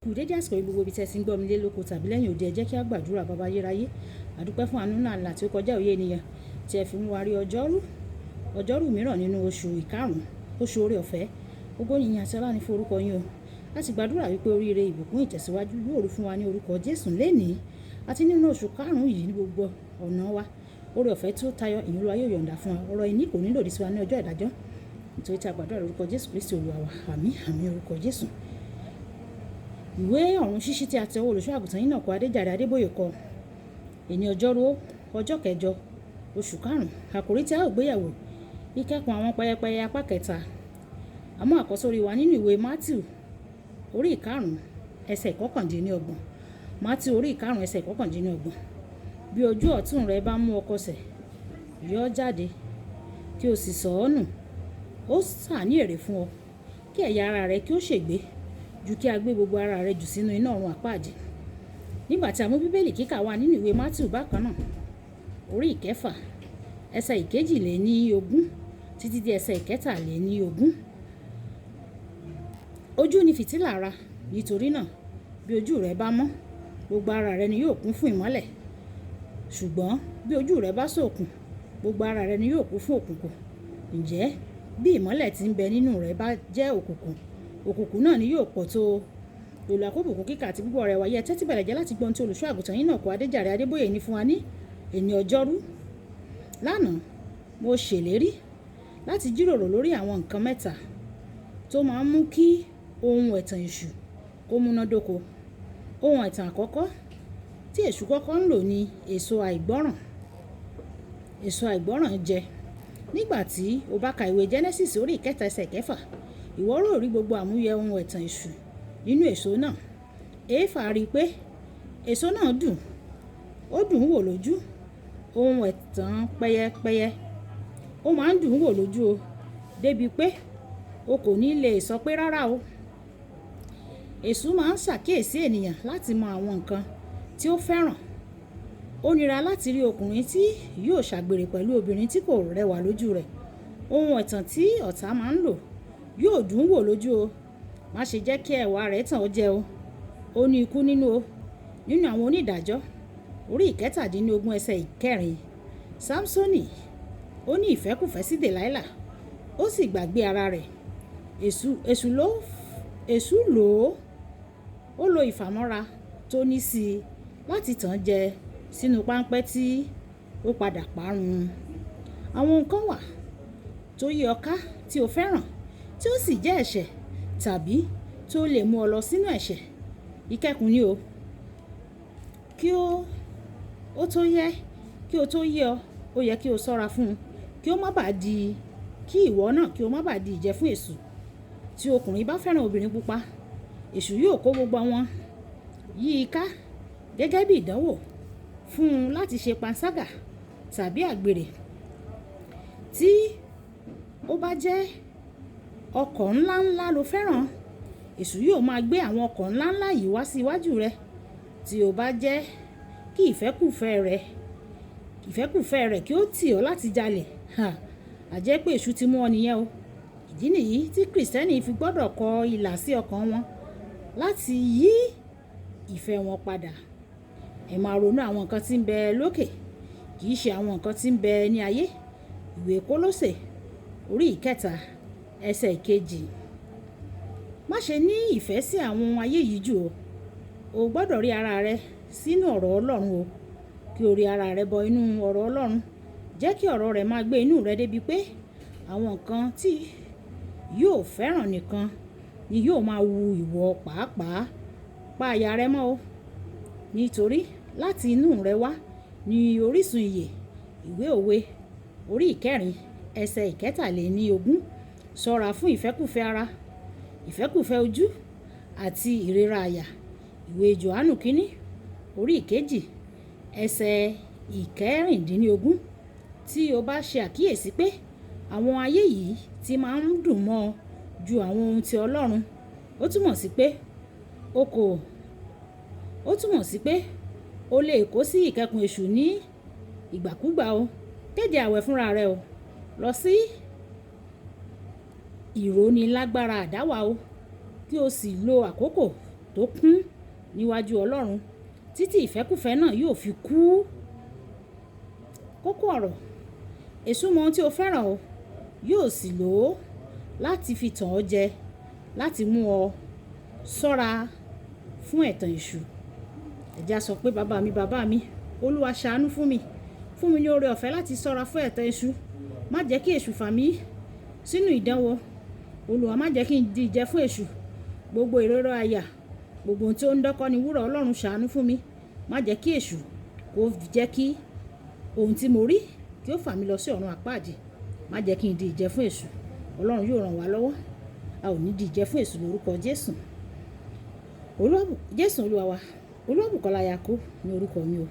Kù dédé àsìkò yìí gbogbo ibi tí ẹ ti ń gbọ́ mi lé lóko tàbí lẹ́yìn òde, ẹ jẹ́ kí a gbàdúrà. Baba ayérayé, àdúpẹ́ fún àánú náà ńlá tí ó kọjá òye ènìyàn tí ẹ fi mú wa rí ọjọ́rú mìíràn nínú oṣù ìkarùn-ún, oṣù oore ọ̀fẹ́. Ògo ìyìn àti ọlá ni fún orúkọ yín o. Láti gbàdúrà wípé oríire, ìbùkún, ìtẹ̀síwájú yóò rú fún wa ní orúkọ Jésù lénìí àti nínú oṣù karùn-ún yìí ní gbogbo ọ̀nà wa. Oore ọ̀fẹ́ tí ó tayọ ìyìn Olúwa yóò yọ̀ǹda fún wa. Ọ̀rọ̀ ìní kò ní lòdì sí wa ní ọjọ́ ìdájọ́. Nítorí tí a gbàdúrà lórúkọ Jésù Kristi Olúwa wa. Àmín, àmín orúkọ Jésù. Ìwé ọ̀run ṣíṣí tí a tẹ ọwọ́ olùṣọ́ àgùntàn yín náà kọ Adéjàre Adébóyè kọ. Èní ọjọ́rú ọjọ́ kẹjọ oṣù karùn-ún. Àkòrí tí a ó gbéyẹ̀wò: ìkẹ́kùn àwọn pẹyẹpẹyẹ apá kẹta. Àmọ́ àkọ́sórí wa nínú ìwé Mátíù orí ìkarùn-ún ẹsẹ̀ ìkọkàndínlọ́gbọ̀n. Mátíù orí ìkarùn-ún ẹsẹ̀ ìkọkàndínlọ́gbọ̀n. Bí ojú ọ̀tún rẹ bá mú ọ kọsẹ̀, yọ ọ́ jáde kí o sì sọ ọ́ nù. Ó sà ní èrè fún ọ kí ẹ̀yà ara rẹ kí ó ṣègbé ju kí a gbé gbogbo ara rẹ jù sínú iná ọ̀run àpáàdì. Nígbà tí a mú bíbélì kíkà wá nínú ìwé Mátíù bákan náà orí ìkẹfà ẹsẹ̀ ìkejìléníogún títí di ẹsẹ̀ ìkẹtàléníogún. Ojú ni fìtílà ara, nítorí náà bí ojú rẹ bá mọ́, gbogbo ara rẹ ni yóò kún fún ìmọ́lẹ̀. Ṣùgbọ́n bí ojú rẹ bá ṣókùn, gbogbo ara rẹ ni yóò kún fún òkùnkùn. Ǹjẹ́ bí ìmọ́lẹ̀ tí ń bẹ nínú rẹ bá jẹ́ òkùnkùn, òkùnkùn náà ni yóò pọ̀ tó. Olùkọ́bùkún kíkà àti gbígbọ́ rẹ̀ wáyé tẹ́tí bẹ̀rẹ̀ jẹ́ láti gbọ́n tí olùṣọ́ àgùntàn yín náà kọ Adéjàre Adébóyè ní fún wa ní èní ọjọ́rú. Lánàá mo ṣèlérí láti jíròrò lórí àwọn nǹkan mẹ́ta tó máa ń mú kí ohun ẹ̀tàn èṣù kó múnádóko. Ohun ẹ̀tàn àkọ́kọ́ tí èṣù kọ́kọ́ ń lò ní èso àìgbọ́ràn. Èso àìgbọ́ràn jẹ. Nígbà tí o bá ka ìwé Genesis orí ìkẹta ẹsẹ̀ kẹfà, ìwọ ó rí gbogbo àmúyẹ ohun ẹ̀tàn èṣù nínú èso náà. Éfà rí i pé èso náà dùn, ó dùn wò lójú. Ohun ẹ̀tàn pẹyẹpẹyẹ ó máa ń dùn wò lójú o, débi pé o kò ní lè sọ pé rárá o. Èṣù máa ń ṣàkíyèsí ènìyàn láti mọ àwọn nǹkan tí ó fẹ́ràn. Ó nira láti rí ọkùnrin tí yóò ṣàgbèrè pẹ̀lú obìnrin tí kò rẹwà lójú rẹ̀. Ohun ẹ̀tàn tí ọ̀tá máa ń lò yóò dùn wò lójú o. Má ṣe jẹ́ kí ẹwà rẹ̀ tàn ọ́ jẹ o. Ó ní ikú nínú o. Nínú àwọn onídàájọ́ orí ìkẹtàdínlógún ẹsẹ̀ ìkẹrin, Sámsónì ó ní ìfẹ́kùfẹ́ sí Dèláílà, ó sì gbàgbé ara rẹ̀. Èṣù lò ó lo ìfàmọ́ra tó ní sí i láti tàn jẹ sínú páńpẹ́ tí ó padà parun. Àwọn nǹkan wà tó yí ọ ká tí o fẹ́ràn tí ó sì jẹ́ ẹ̀ṣẹ̀ tàbí tó lè mú ọ lọ sínú ẹ̀ṣẹ̀. Ìkẹ́kùn ni o. Kí ó tó yẹ ọ, ó yẹ kí o ṣọ́ra fún un kí ìwọ náà kí o má bàa di ìjẹ fún èṣù. Tí ọkùnrin bá fẹ́ràn obìnrin pupa, èṣù yóò kó gbogbo wọn yí i ká gẹ́gẹ́ bí ìdánwò fún un láti ṣe panṣágà tàbí àgbèrè. Tí ó bá jẹ́ ọkọ̀ ńláńlá lo fẹ́ràn, èṣù yóò máa gbé àwọn ọkọ̀ ńláńlá yìí wá sí iwájú rẹ. Tí ó bá jẹ́ kí ìfẹ́kùfẹ́ rẹ̀ kí ó tì ọ́ láti jalè, a jẹ́ pé èṣù ti mú ọ nìyẹn o. Ìdí nìyí tí Kristẹni fi gbọ́dọ̀ kọ ilà sí ọkàn wọn láti yí ìfẹ́ wọn padà. Ẹ máa ronú àwọn nǹkan tí ń bẹ lókè, kì í ṣe àwọn nǹkan tí ń bẹ ní ayé. Ìwé Kólósè orí ìkẹta ẹsẹ̀ ìkejì. Má ṣe ní ìfẹ́ sí àwọn ohun ayé yìí jù o. O gbọ́dọ̀ rí ara rẹ sínú ọ̀rọ̀ Ọlọ́run o. Kí o rí ara rẹ bọ inú ọ̀rọ̀ Ọlọ́run. Jẹ́ kí ọ̀rọ̀ rẹ̀ máa gbé inú rẹ débi pé àwọn nǹkan tí yóò fẹ́ràn nìkan ni yóò máa wu ìwọ pàápàá. Pa àyà rẹ mọ́ o. Nítorí láti inú rẹ wá ni orísun ìyè. Ìwé Òwe orí ìkẹrin ẹsẹ̀ ìkẹtàléníogún. Ṣọ́ra fún ìfẹ́kùfẹ́ ara, ìfẹ́kùfẹ́ ojú àti ìrera àyà. Ìwé Jòhánù kínní orí ìkejì ẹsẹ̀ ìkẹrìndínlógún. Tí o bá ṣe àkíyèsí pé àwọn ayé yìí ti máa ń dùn mọ́ ọ ju àwọn ohun ti Ọlọ́run, ó túmọ̀ sí pé o lè kó sí ìkẹ́kùn èṣù ní ìgbàkúgbà o. Kéde àwẹ̀ fúnra rẹ o. Lọ sí ìrónilágbára àdáwà o. Kí o sì lo àkókò tó tó kún níwájú Ọlọ́run títí ìfẹ́kùfẹ́ náà yóò fi kú. Kókó ọ̀rọ̀: èṣù mọ ohun tí o fẹ́ràn o, yóò sì lò ó láti fi tàn ọ́ jẹ, láti mú ọ ṣọ́ra fún ẹ̀tàn èṣù. Ẹ jẹ́ á sọ pé bàbá mi, Olúwa ṣàánú fún mi ní oore ọ̀fẹ́ láti ṣọ́ra fún ẹ̀tàn èṣù. Má jẹ́ kí èṣù fà mí sínú ìdánwò. Olúwa má jẹ́ kí n di ìjẹ fún èṣù. Gbogbo ìrora àyà, gbogbo ohun tí ó ń dọ́kọ́ ni wúrà, Ọlọ́run ṣàánú fún mi. Má jẹ́ kí èṣù kó jẹ́ kí ohun tí mo rí kí ó fà mí lọ sí ọ̀run àpáàdì. Má jẹ́ kí n di ìjẹ fún èṣù. Ọlọ́run yóò ràn wá lọ́wọ́. A ò ní di ìjẹ fún èṣù lórúkọ Jésù. Jésù Olúwa wa. Olúwabùkọ́lá Ayako ní orúkọ mi o.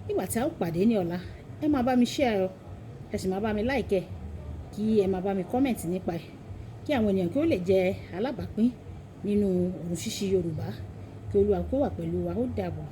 Nígbà tí a ó pàdé ní ọ̀la, ẹ máa bá mi share, ẹ sì máa bá mi like, kí ẹ máa bá mi comment nípa ẹ̀, kí àwọn ènìyàn kí ó lè jẹ́ alábàápín nínú ọ̀run ṣíṣí Yorùbá. Kí Olúwa kó wà pẹ̀lú wa. Ó dàbọ̀.